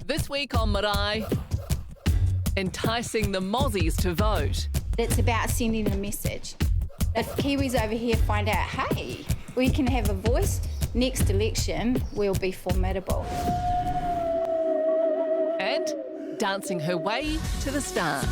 This week on Marae, enticing the Mozzies to vote. It's about sending a message. If Kiwis over here find out, hey, we can have a voice, next election we'll be formidable. And dancing her way to the stars.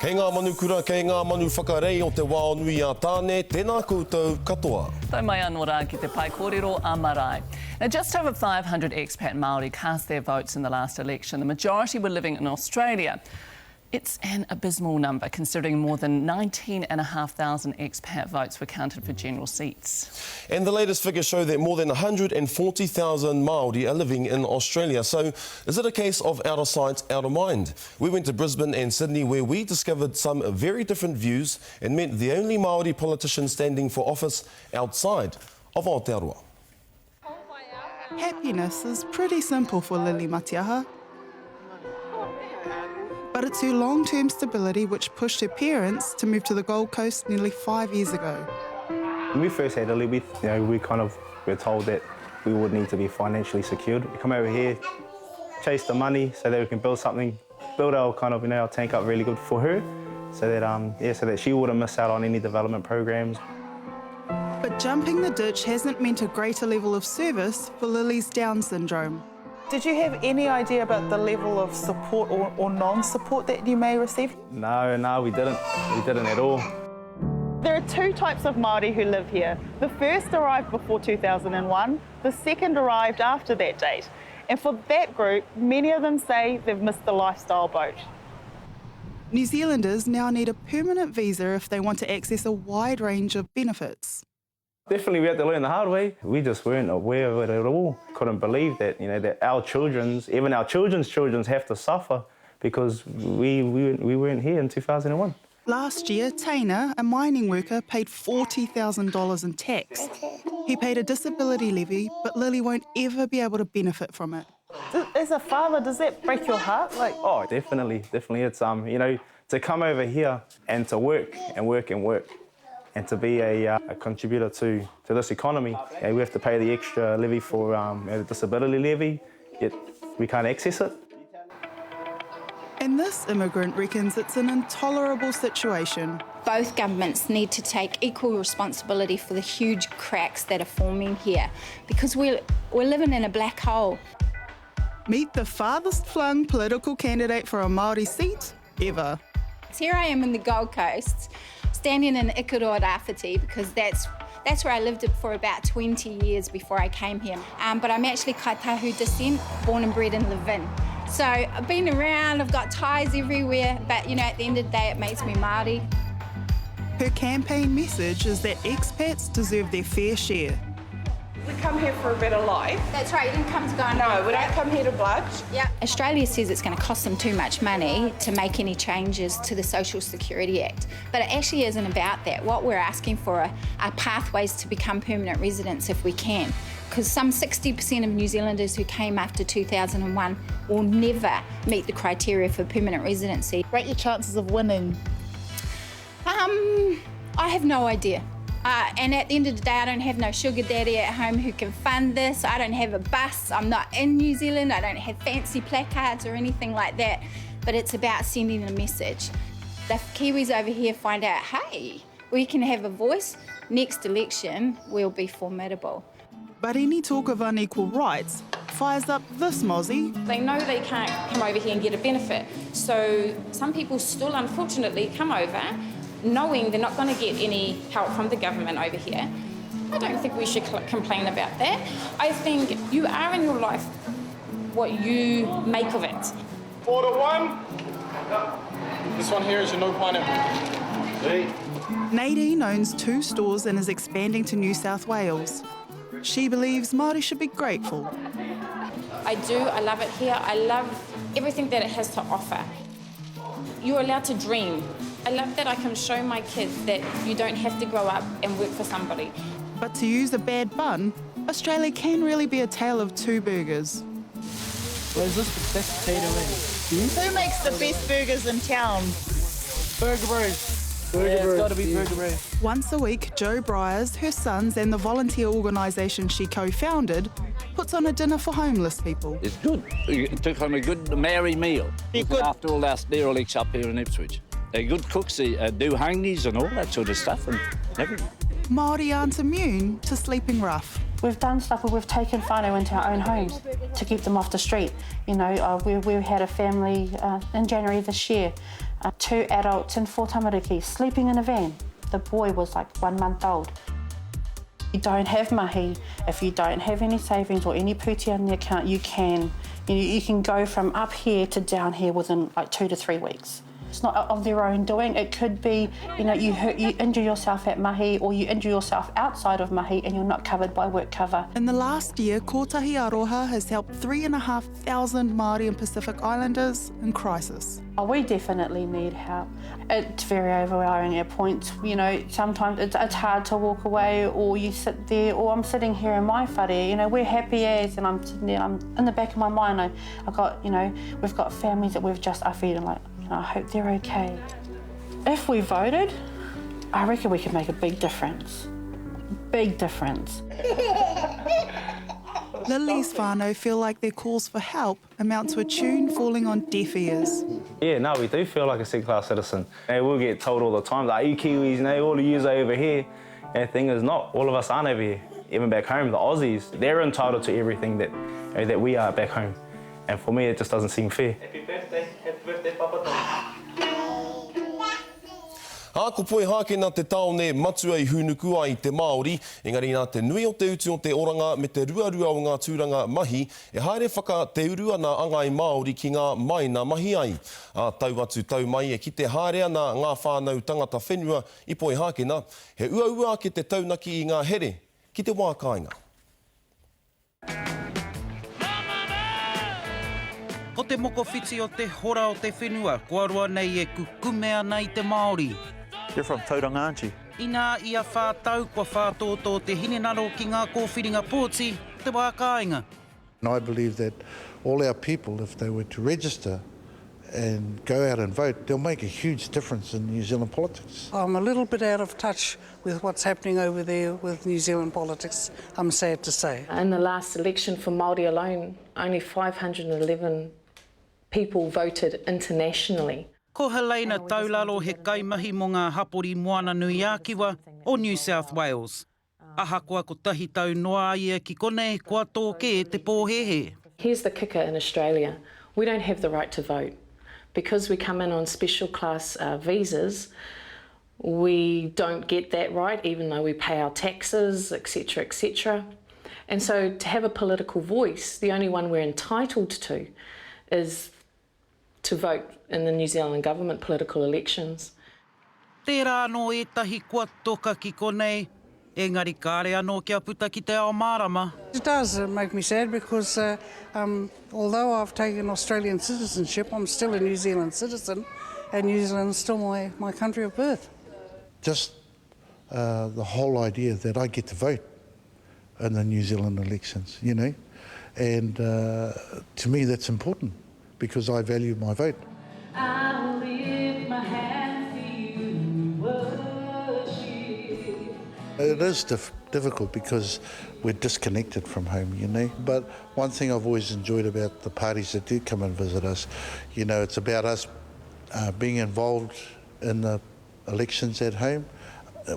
Kei ngā manukura, kei ngā manu whakarei o te wāonui a tāne, tēnā koutou katoa. Tau mai anō rā ki te pai kōrero a Marae. Now, just over 500 expat Māori cast their votes in the last election. The majority were living in Australia. It's an abysmal number, considering more than 19,500 expat votes were counted for general seats. And the latest figures show that more than 140,000 Māori are living in Australia. So is it a case of out of sight, out of mind? We went to Brisbane and Sydney, where we discovered some very different views and met the only Māori politician standing for office outside of Aotearoa. Happiness is pretty simple for Lily Matiaha. But it's her long-term stability which pushed her parents to move to the Gold Coast nearly 5 years ago. When we first had Lily, we were told that we would need to be financially secured. We come over here, chase the money so that we can build something, build our our tank up really good for her, so that she wouldn't miss out on any development programs. But jumping the ditch hasn't meant a greater level of service for Lily's Down syndrome. Did you have any idea about the level of support or non-support that you may receive? No, we didn't. We didn't at all. There are two types of Māori who live here. The first arrived before 2001, the second arrived after that date. And for that group, many of them say they've missed the lifestyle boat. New Zealanders now need a permanent visa if they want to access a wide range of benefits. Definitely we had to learn the hard way. We just weren't aware of it at all. Couldn't believe that, that our even our children's have to suffer because we weren't here in 2001. Last year, Tahana, a mining worker, paid $40,000 in tax. He paid a disability levy, but Lily won't ever be able to benefit from it. As a father, does that break your heart? Oh, definitely. It's to come over here and to work and work and work, and to be a contributor to this economy. We have to pay the extra levy for the disability levy, yet we can't access it. And this immigrant reckons it's an intolerable situation. Both governments need to take equal responsibility for the huge cracks that are forming here, because we're living in a black hole. Meet the farthest flung political candidate for a Māori seat ever. Here I am in the Gold Coast, standing in Ikaroa Rāwhiti, because that's where I lived for about 20 years before I came here. But I'm actually Kaitahu descent, born and bred in Levin. So I've been around, I've got ties everywhere, but at the end of the day, it makes me Māori. Her campaign message is that expats deserve their fair share. We come here for a better life. That's right, you didn't come to go and... No, we don't come here to bludge. Yeah. Australia says it's going to cost them too much money to make any changes to the Social Security Act. But it actually isn't about that. What we're asking for are pathways to become permanent residents if we can. Because some 60% of New Zealanders who came after 2001 will never meet the criteria for permanent residency. Rate your chances of winning. I have no idea. And at the end of the day, I don't have no sugar daddy at home who can fund this. I don't have a bus. I'm not in New Zealand. I don't have fancy placards or anything like that. But it's about sending a message. If Kiwis over here find out, hey, we can have a voice, next election we'll be formidable. But any talk of unequal rights fires up this Mozzie. They know they can't come over here and get a benefit. So some people still, unfortunately, come over knowing they're not going to get any help from the government over here. I don't think we should complain about that. I think you are in your life what you make of it. Order one. This one here is your no pineapple. Nadine owns 2 stores and is expanding to New South Wales. She believes Māori should be grateful. I do, I love it here. I love everything that it has to offer. You're allowed to dream. I love that I can show my kids that you don't have to grow up and work for somebody. But to use a bad bun, Australia can really be a tale of two burgers. Where's this the best potato in? Who makes the best burgers in town? Burger Bros. It's got to be Burger Bros. Once a week, Jo Briers, her sons and the volunteer organisation she co-founded puts on a dinner for homeless people. It's good. You took on a good Marae meal. Looking after all our derelicts up here in Ipswich. They're good cooks, they do hangies and all that sort of stuff and everything. Māori aren't immune to sleeping rough. We've done stuff where we've taken whānau into our own homes to keep them off the street. You know, we had a family in January this year, 2 adults and 4 tamariki sleeping in a van. The boy was like 1 month old. If you don't have mahi, if you don't have any savings or any puti on the account, you can go from up here to down here within like 2 to 3 weeks. It's not of their own doing. It could be, you know, you injure yourself at mahi or you injure yourself outside of mahi and you're not covered by work cover. In the last year, Kotahi Aroha has helped 3,500 Māori and Pacific Islanders in crisis. Oh, we definitely need help. It's very overwhelming at points. You know, sometimes it's hard to walk away or you sit there, or I'm sitting here in my whare, you know, we're happy as, and I'm sitting there, I'm in the back of my mind, I got, you know, we've got families that we've just, I feel like, you know, I hope they're okay. If we voted, I reckon we could make a big difference. Big difference. Lily's whānau feel like their calls for help amount to a tune falling on deaf ears. Yeah, no, we do feel like a second-class citizen. And we'll get told all the time, like, you Kiwis, you know, all of yous are over here. And the thing is, not all of us aren't over here. Even back home, the Aussies, they're entitled to everything that, you know, that we are back home. And for me, it just doesn't seem fair. Happy birthday, Papa. Ko poe hākena te taone matua I hunukua I te Māori, engari nā te nui o te utu o te oranga me te ruarua o ngā tūranga mahi, e haere whaka te urua nā angai Māori ki ngā maina mahi ai. Tau atu tau mai e ki te haere ana ngā whānau tangata whenua I poe hākena, he ua ke te taunaki I ngā here, ki te wā kāinga. Ko te moko whiti o te hora o te whenua, kua roa nei e kukumea nei te Māori. You're from Tauranga, aren't you? Ina ia whātau kua whātōtō te hinenaro ki ngā kōwhiringa pōti, te wā kāinga. And I believe that all our people, if they were to register and go out and vote, they'll make a huge difference in New Zealand politics. I'm a little bit out of touch with what's happening over there with New Zealand politics, I'm sad to say. In the last election for Māori alone, only 511 people voted internationally. Ko Helena Taularo he kaimahi mo ngā hapori moana nui ākiwa o New South Wales. Ahakoa ko tahi tau noa ia ki konei kua tōke e te pōhehe. Here's the kicker in Australia. We don't have the right to vote. Because we come in on special class visas, we don't get that right, even though we pay our taxes, etc., etc. And so to have a political voice, the only one we're entitled to is to vote in the New Zealand government political elections. Tērā no e tahi kua toka ki konei, engari kāre anō kia puta ki te ao mārama. It does make me sad because although I've taken Australian citizenship, I'm still a New Zealand citizen and New Zealand's still my country of birth. Just the whole idea that I get to vote in the New Zealand elections, you know, and to me that's important because I value my vote. I'll lift my hands to you, worship. It is difficult because we're disconnected from home, you know, but one thing I've always enjoyed about the parties that do come and visit us, you know, it's about us being involved in the elections at home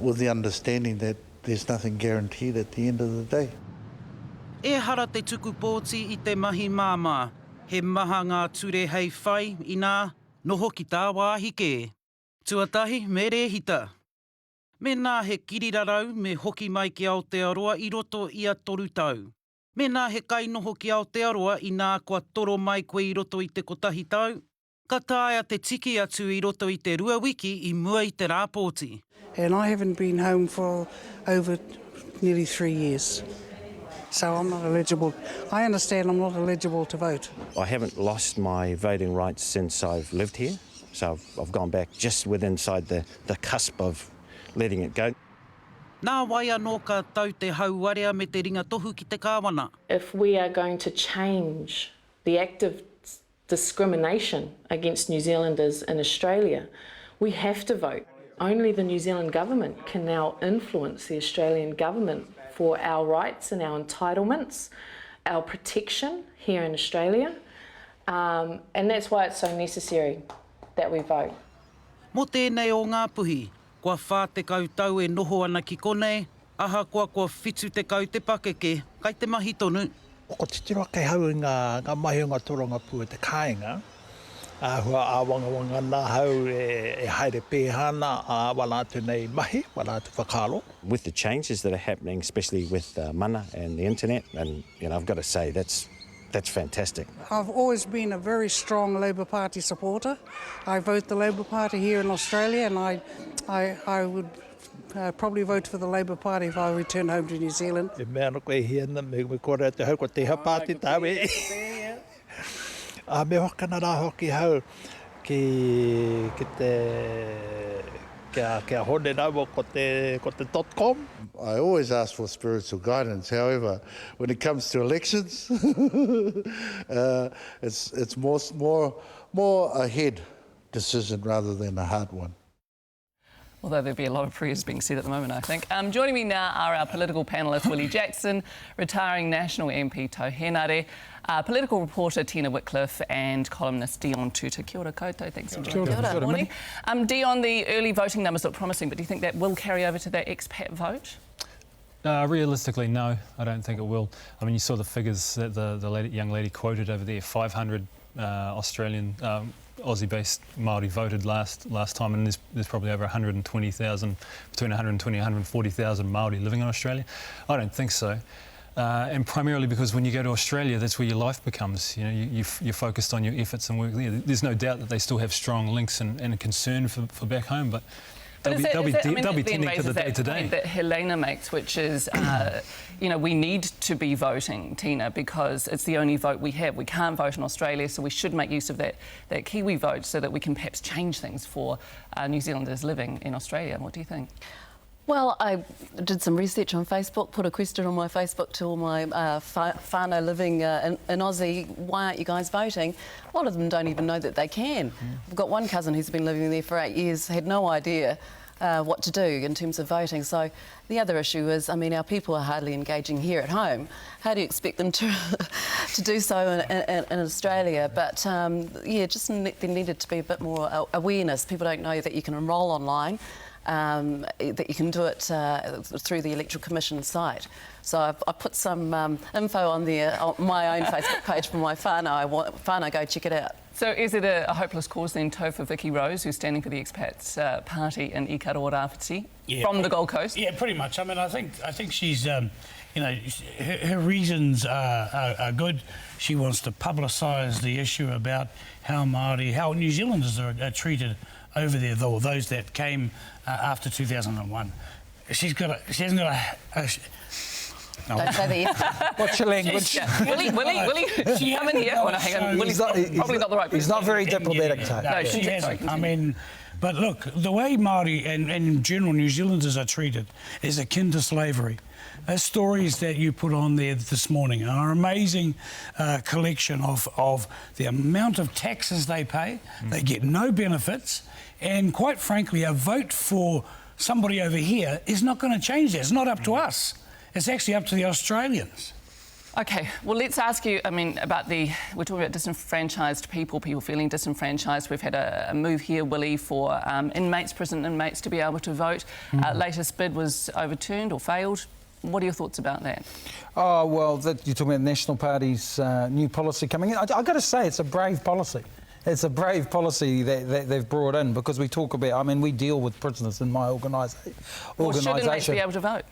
with the understanding that there's nothing guaranteed at the end of the day. E hara te tuku pōti I te mahi māmā. He maha ngā ture hei whai I nā noho ki tā wāhike. Tuatahi me rehita. Me nā he kirirarau me hoki mai ki Aotearoa I roto I a toru tau. Me nā he kai noho ki Aotearoa I nā kua toro mai koe I roto I te kotahi tau. Ka tāia te tiki atu I roto I te rua wiki I mua I te rāpōti. And I haven't been home for over nearly 3 years. So I'm not eligible. I understand I'm not eligible to vote. I haven't lost my voting rights since I've lived here. So I've gone back just inside the cusp of letting it go. Nā wai anō ka tau te hauarea me te ringa tohu ki te kāwana. If we are going to change the active discrimination against New Zealanders in Australia, we have to vote. Only the New Zealand government can now influence the Australian government for our rights and our entitlements, our protection here in Australia, and that's why it's so necessary that we vote. Mo tēnei o ngā puhi, kua whā te kautau e noho ana ki konei, aha kua whitu te kau te pakeke, kai te mahi tonu. Ko te tira kei hau i ngā mahi o ngā toronga pua te kāinga, hua āwangawanga nā hau e haere pēhana a wala atu nei mahi, wala atu whakaro. With the changes that are happening, especially with mana and the internet, and I've got to say that's fantastic. I've always been a very strong Labour Party supporter. I vote the Labour Party here in Australia, and I would probably vote for the Labour Party if I return home to New Zealand. E mea no koe hiena, me kore te hau ko te hapāti tāwe. Me hokana rā hoki hau ki te hone rau ko te .com. I always ask for spiritual guidance. However, when it comes to elections, it's more a head decision rather than a hard one. Although there'll be a lot of prayers being said at the moment, I think. Joining me now are our political panellist, Willie Jackson, retiring National MP Tau Henare, political reporter Tina Whitcliffe and columnist Dion Tuta. Kia ora koutou, thanks for joining us. Kia ora, morning. Dion, the early voting numbers look promising, but do you think that will carry over to that expat vote? Realistically, no, I don't think it will. I mean, you saw the figures that the young lady quoted over there, 500 Australian Aussie-based Māori voted last time, and there's probably over 120,000, between 120 and 140,000 Māori living in Australia. I don't think so. And primarily because when you go to Australia, that's where your life becomes. You're focused on your efforts and work there. There's no doubt that they still have strong links and a concern for back home, but they'll be tending to the day-to-day. That Helena makes, which is, we need to be voting, Tina, because it's the only vote we have. We can't vote in Australia, so we should make use of that Kiwi vote so that we can perhaps change things for New Zealanders living in Australia. What do you think? Well, I did some research on Facebook, put a question on my Facebook to all my whānau living in Aussie, why aren't you guys voting? A lot of them don't even know that they can. I've got one cousin who's been living there for 8 years, had no idea what to do in terms of voting. So the other issue is, our people are hardly engaging here at home. How do you expect them to do so in Australia? But there needed to be a bit more awareness. People don't know that you can enrol online. That you can do it through the Electoral Commission site. So I put some info on there on my own Facebook page for my whānau. Go check it out. So is it a hopeless cause then, Tau, for Vicky Rose, who's standing for the Expats Party in Ikaroa Rāwhiti from the Gold Coast? Yeah, pretty much. I think she's, her reasons are good. She wants to publicise the issue about how New Zealanders are treated over there, though, those that came after 2001. She hasn't got a Don't say the What's your language? Willie, come in here. Oh, no, hang on. Willie's probably not the right person. He's not very diplomatic. No, she hasn't. But look, the way Māori and in general New Zealanders are treated is akin to slavery. Those stories that you put on there this morning are an amazing collection of the amount of taxes they pay. They get no benefits, and quite frankly, a vote for somebody over here is not going to change that. It's not up to us. It's actually up to the Australians. OK, well, let's ask you, about we're talking about disenfranchised people feeling disenfranchised. We've had a move here, Willie, for prison inmates to be able to vote. Latest bid was overturned or failed. What are your thoughts about that? Oh, well, you're talking about the National Party's new policy coming in. I've got to say, it's a brave policy. It's a brave policy that they've brought in, because we talk about, we deal with prisoners in my organisation. Well, should inmates be able to vote?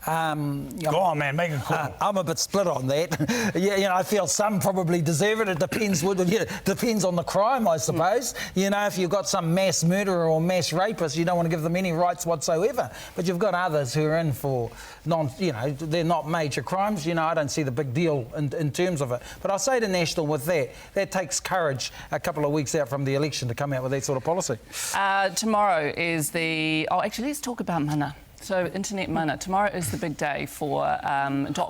Go on, man, make a call. I'm a bit split on that. Yeah, I feel some probably deserve it. It depends. Depends on the crime, I suppose. If you've got some mass murderer or mass rapist, you don't want to give them any rights whatsoever. But you've got others who are in for they're not major crimes. I don't see the big deal in terms of it. But I say to National with that takes courage a couple of weeks out from the election to come out with that sort of policy. Tomorrow is actually, let's talk about mana. So, Internet mana. Tomorrow is the big day for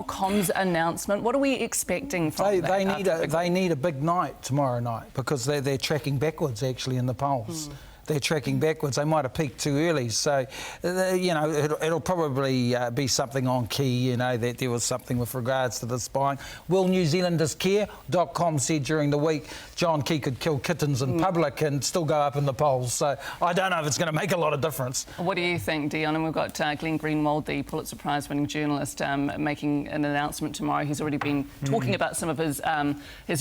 .com's announcement. What are we expecting from that? They need a big night tomorrow night because they're tracking backwards actually in the polls. They're tracking backwards. They might have peaked too early. So, it'll probably be something on key, that there was something with regards to the spying. Will New Zealanders care? .com said during the week John Key could kill kittens in public and still go up in the polls. So, I don't know if it's going to make a lot of difference. What do you think, Dion? And we've got Glenn Greenwald, the Pulitzer Prize-winning journalist, making an announcement tomorrow. He's already been talking about some of his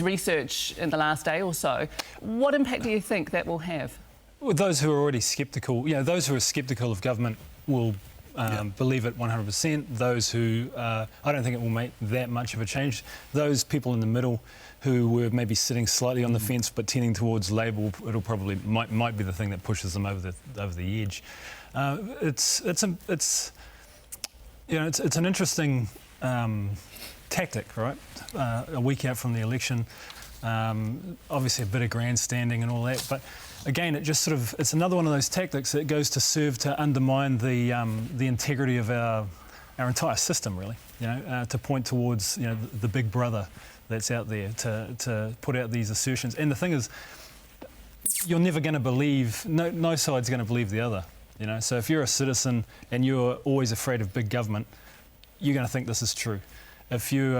research in the last day or so. What impact do you think that will have? Well, those who are already sceptical, those who are sceptical of government will believe it 100%. Those who, I don't think it will make that much of a change. Those people in the middle who were maybe sitting slightly on the fence but tending towards Labour, it'll probably might be the thing that pushes them over the edge. It's an interesting tactic, right? A week out from the election, obviously a bit of grandstanding and all that, but. Again, it's another one of those tactics that goes to serve to undermine the integrity of our entire system, really. To point towards the big brother that's out there to put out these assertions. And the thing is, you're never going to believe. No side's going to believe the other. So if you're a citizen and you're always afraid of big government, you're going to think this is true. If you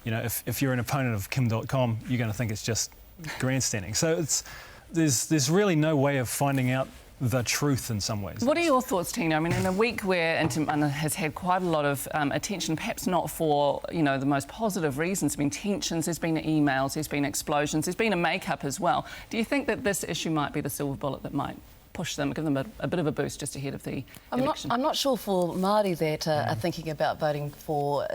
if you're an opponent of Kim.com, you're going to think it's just grandstanding. So there's really no way of finding out the truth in some ways. What are your thoughts, Tina? I mean, in a week where Internet mana has had quite a lot of attention, perhaps not for the most positive reasons. There's been tensions, there's been emails, there's been explosions, there's been a make-up as well. Do you think that this issue might be the silver bullet that might push them, give them a bit of a boost just ahead of the election? I'm not sure for Māori that are thinking about voting for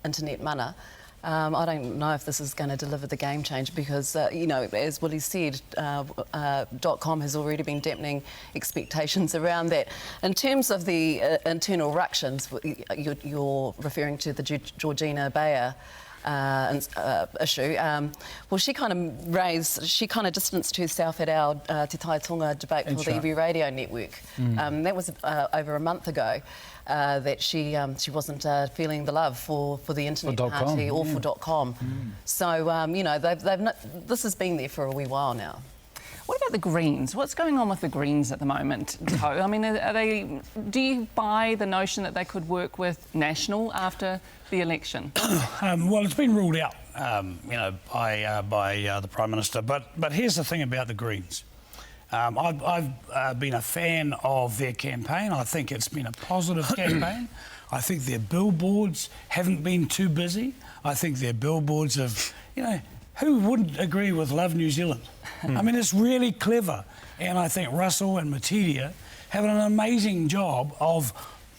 Internet mana. I don't know if this is going to deliver the game change because, as Willie said, .com has already been dampening expectations around that. In terms of the internal ructions, you're referring to the Georgina Bayer issue. Well, she kind of distanced herself at our Te Tai Tonga debate for the Iwi Radio Network. That was over a month ago. That she wasn't feeling the love for the internet party or for .com. So this has been there for a wee while now. What about the Greens? What's going on with the Greens at the moment, Toe? I mean, do you buy the notion that they could work with National after the election? Well, it's been ruled out, by the Prime Minister. But here's the thing about the Greens. I've been a fan of their campaign. I think it's been a positive campaign. I think their billboards haven't been too busy. I think their billboards have, who wouldn't agree with Love New Zealand? I mean, it's really clever. And I think Russell and Matidia have an amazing job of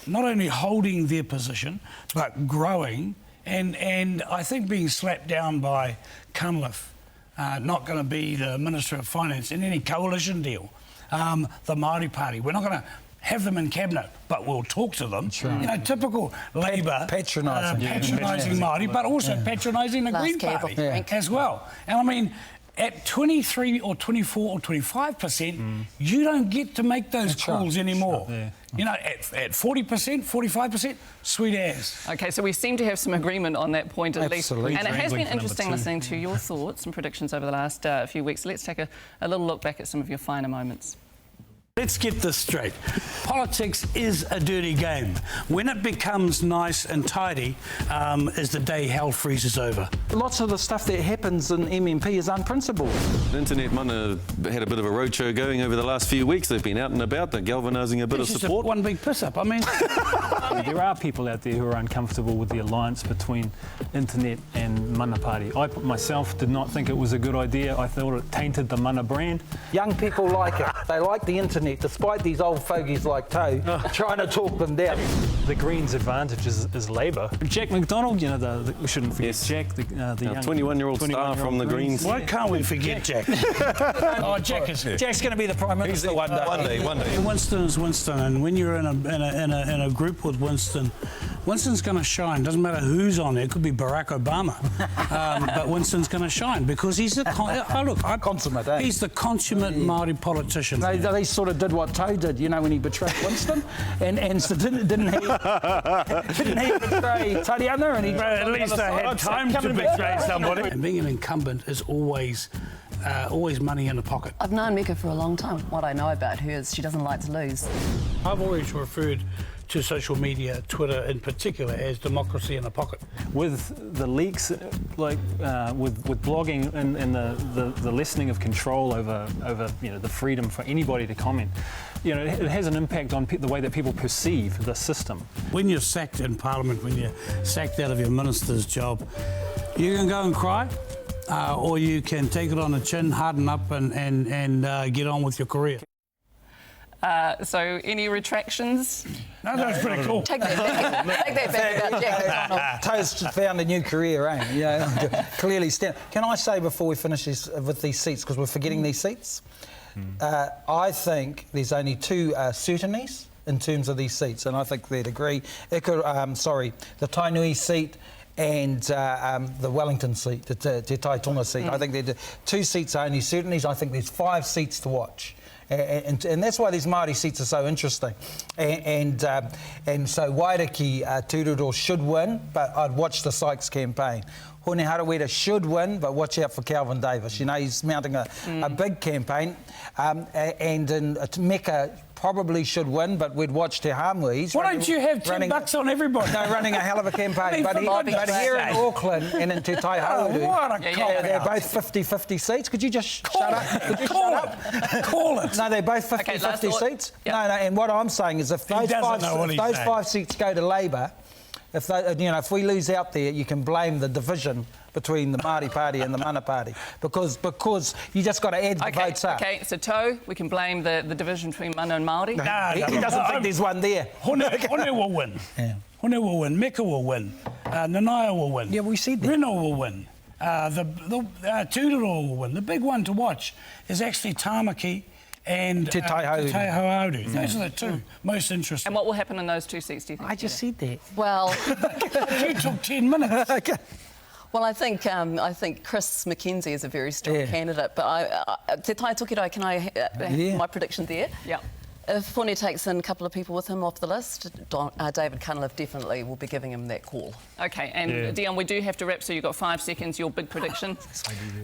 not only holding their position, but growing. And I think being slapped down by Cunliffe, not going to be the Minister of Finance in any coalition deal. The Māori Party, we're not going to have them in cabinet, but we'll talk to them. Right. Typical Labour patronising Māori, but also patronising the Green Party as well. And I mean, at 23 or 24 or 25%, you don't get to make those calls anymore. At 40%, 45%, sweet as. OK, so we seem to have some agreement on that point at least. Absolutely. And it has been interesting listening to your thoughts and predictions over the last few weeks. Let's take a little look back at some of your finer moments. Let's get this straight. Politics is a dirty game. When it becomes nice and tidy is the day hell freezes over. Lots of the stuff that happens in MMP is unprincipled. Internet mana had a bit of a roadshow going over the last few weeks. They've been out and about, they're galvanising a bit of support. One big piss-up, I mean. There are people out there who are uncomfortable with the alliance between Internet and Mana Party. I myself did not think it was a good idea. I thought it tainted the Mana brand. Young people like it. They like the Internet. internet, despite these old fogies like Toe trying to talk them down. The Greens' advantage is Labour. Jack McDonald, we shouldn't forget Jack, the young 21-year-old star from the Greens. Why can't we forget Jack? Jack's going to be the Prime Minister one day. One day. Winston is Winston, and when you're in a group with Winston, Winston's going to shine. Doesn't matter who's on there. It could be Barack Obama, but Winston's going to shine because he's the consummate. Eh? He's the consummate Māori politician. They sort of did what Toe did, when he betrayed Winston, and so didn't he betray Tariana? And he at least I had time to betray somebody. And being an incumbent is always money in the pocket. I've known Mika for a long time. What I know about her is she doesn't like to lose. I've always referred to social media, Twitter in particular, as democracy in the pocket. With the leaks, with blogging and the lessening of control over the freedom for anybody to comment, it has an impact on the way that people perceive the system. When you're sacked in Parliament, when you're sacked out of your minister's job, you can go and cry, or you can take it on the chin, harden up, and get on with your career. So, any retractions? No, that's pretty cool. Take that back about Jack McDonald. Toe's found a new career, eh? Clearly stand. Can I say before we finish this, with these seats, because we're forgetting these seats, I think there's only two certainties in terms of these seats, and I think they'd agree. The Tainui seat and the Wellington seat, the Te Taitonga seat. I think they're two seats are only certainties. I think there's 5 seats to watch. And that's why these Māori seats are so interesting. And so Wairiki Tūroro should win, but I'd watch the Sykes campaign. Hone Harawira should win, but watch out for Calvin Davis. He's mounting a big campaign. And in Mecca probably should win, but we'd watch Te Hamui. Why don't you have $10 on everybody? No, running a hell of a campaign. but here in Auckland and in Te Taihauru, they're both 50-50 seats. Could you just shut up? Call it. No, they're both 50-50 seats. Yep. No, and what I'm saying is if those 5 seats go to Labour, if we lose out there, you can blame the division between the Māori Party and the Mana Party because you just got to add the votes up. Okay, so Toe, we can blame the division between Mana and Māori? He doesn't think there's one there. Hone will win. Yeah. Hone will win. Meka will win. Nanaia will win. Yeah, we said that. Reno will win. Tūroro will win. The big one to watch is actually Tāmaki and Te Taihauru. Those are the two most interesting. And what will happen in those 2 seats, do you think? I just said that. Well... You took 10 minutes. Okay. Well, I think Chris Mackenzie is a very strong candidate, but Te Tai Tokirai, can I have my prediction there? Yeah. If Pone takes in a couple of people with him off the list, David Cunliffe definitely will be giving him that call. OK, and Dion, we do have to wrap, so you've got 5 seconds, your big prediction.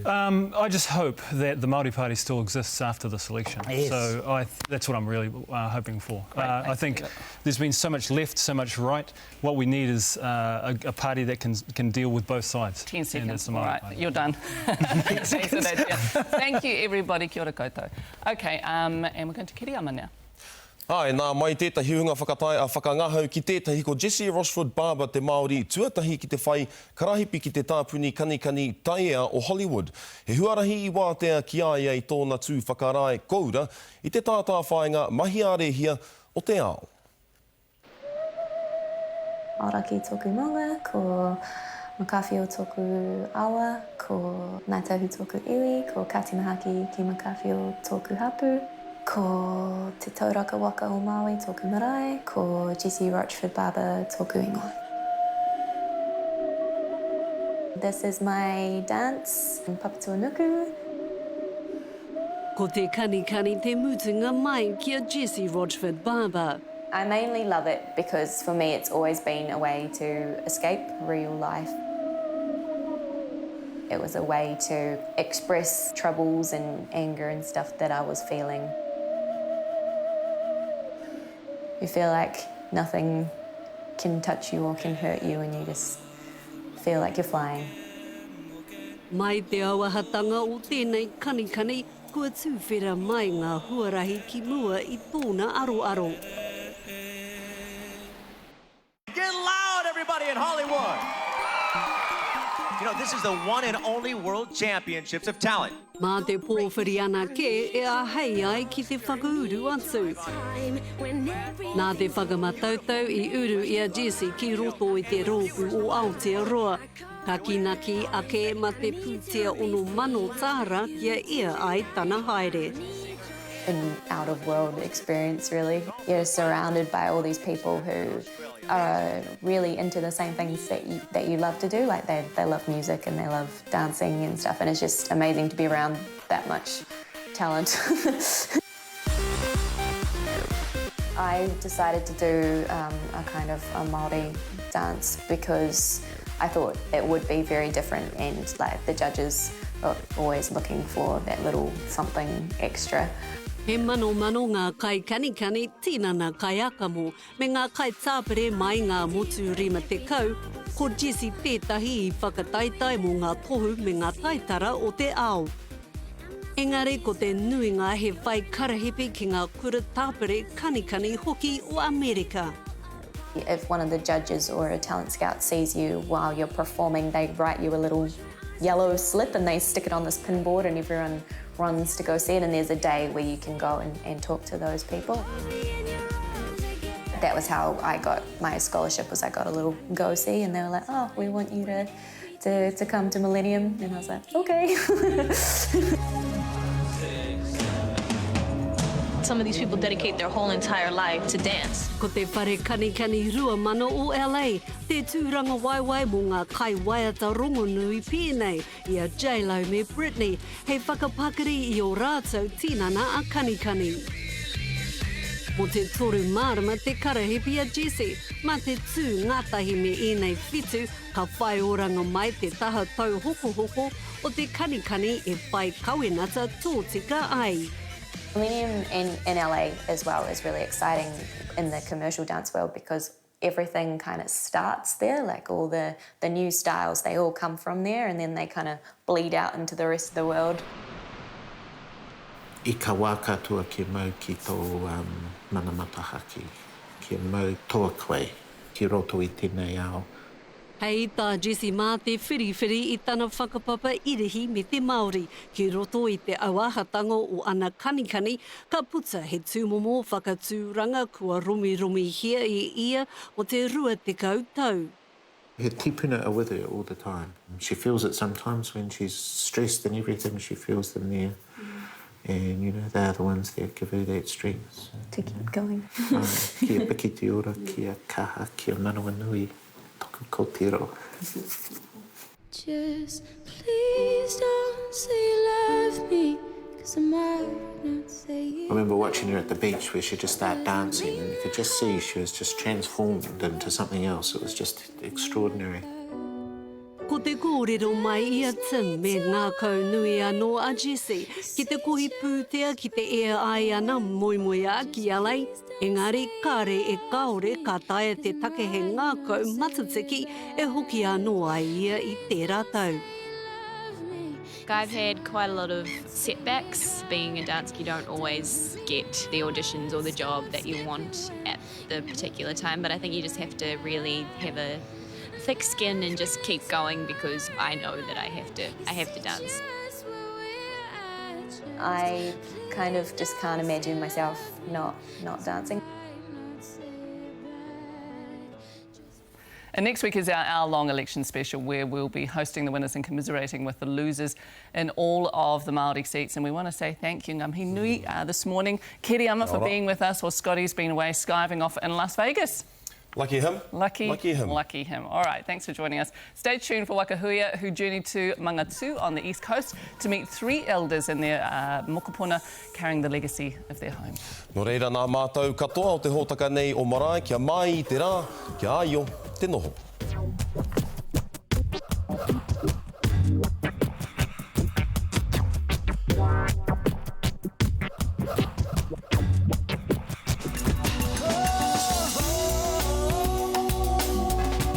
I just hope that the Māori Party still exists after this election. Yes. So that's what I'm really hoping for. I think there's been so much left, so much right. What we need is a party that can deal with both sides. 10 seconds. All right, you're done. Thank you, everybody. Kia ora koutou. OK, and we're going to Kiriama now. Ai, nā mai tētahi hunga whakangahau ki tētahi ko Jesse Rochford Barber te Māori tuatahi ki te whai karahipi ki te tāpuni kanikani taea o Hollywood. He huarahi I wātea ki ai ei tōna tū whakarae koura I te tātā whāinga mahi ārehia o te ao. Ora ki tōku maunga, ko makawhi o tōku awa, ko Ngātahu tōku iwi, ko Katimahaki ki makawhi o tōku hapu. Ko Te Tauraka Waka o Māui, tōku Marae, ko Jesse Rochford Barber, tōku ingoa. This is my dance, Papatua Nuku. Ko te kanikani te mutunga mai kia Jesse Rochford Barber. I mainly love it because for me it's always been a way to escape real life. It was a way to express troubles and anger and stuff that I was feeling. You feel like nothing can touch you or can hurt you and you just feel like you're flying. Mai te auahatanga o tēnei kanikani, kua tūwhera mai ngā huarahi ki mua I tōna aro-aro. Get loud, everybody in Hollywood! You know, this is the one and only World Championships of Talent. Mā te pōwhiri ana ke e a hei ai ki te whakauru atu. Nā te whakamatautau I uru ia Jesse ki roto I te rōpu o Aotearoa. Ka kinaki ake ma te pūtea ono mano tāra kia ia ai tana haere. An out-of-world experience, really. You're surrounded by all these people who are really into the same things that you love to do. Like they love music and they love dancing and stuff, and it's just amazing to be around that much talent. I decided to do a kind of a Māori dance because I thought it would be very different, and like the judges are always looking for that little something extra. He mano ngā kai kanikani tinana kai akamo, me ngā kai tāpere mai ngā motu rima te kau, ko Jesse pētahi I whakataitai mō ngā tohu me ngā taitara o te ao. Engari ko te nuinga he whai karahipi ki ngā kura tāpere kanikani hoki o Amerika. If one of the judges or a talent scout sees you while you're performing, they write you a little yellow slip and they stick it on this pinboard and everyone runs to go see it, and there's a day where you can go and talk to those people. That was how I got my scholarship, was I got a little go-see and they were like, oh, we want you to come to Millennium, and I was like, okay. Some of these people dedicate their whole entire life to dance. Ko te whare kanikani rua mana o LA, te tūranga waiwai mō ngā kai waiata rongonui pēnei, ia J-Lo me Britney, hei whakapakari I o rātou tinana a kanikani. Mo te toru mārama te karahipi a Jesse, ma te tū ngātahi me ēnei whitu, ka whai oranga mai te taha tau hoko o te kanikani e whai kauenata tōtika ai. Millennium in LA as well is really exciting in the commercial dance world because everything kind of starts there, like all the new styles, they all come from there and then they kind of bleed out into the rest of the world. I ka wā katoa ke mau ki tō mana matahaki, ke mau toa koe ki roto I tēnei ao. Hei tā Jesse mā te whiriwhiri I tana whakapapa irihi me te Māori, ki roto I te auahatanga o ana kanikani, ka puta he tūmomo whakatūranga kua romi hia I ia o te rua te kautau. Her tipuna are with her all the time. She feels it sometimes when she's stressed and everything, she feels them there. And, you know, they're the ones that give her that strength. To keep going. Kia piki te ora, kia kaha, kia manawa nui. Just please don't say you love me, 'cause I might not say you. I remember watching her at the beach where she just started dancing and you could just see she was just transformed into something else. It was just extraordinary. Ko te kōrero mai ia Tim me ngā kau nui anō a Jesse, ki te kohi pūtea ki te ea ai ana moimoia ki LA. Engari, kāre e kaore ka taia te take he ngā kau matatiki e hoki anō ai ia I tērā tau. I've had quite a lot of setbacks. Being a dancer, you don't always get the auditions or the job that you want at the particular time, but I think you just have to really have a thick skin and just keep going because I know that I have to dance. I kind of just can't imagine myself not dancing. And next week is our hour-long election special where we'll be hosting the winners and commiserating with the losers in all of the Māori seats. And we want to say thank you, Ngāhi Nui, this morning. Kiri ama for being with us, while Scotty's been away skiving off in Las Vegas. Lucky him. Lucky him. All right, thanks for joining us. Stay tuned for Ngahuia, who journeyed to Mangatu on the East Coast to meet 3 elders in their mokopuna carrying the legacy of their home. No reira nā mātou katoa o te hōtaka nei o Marae, kia mai I te rā, kia aio, te noho.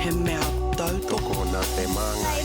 He mea tau toko na te manga.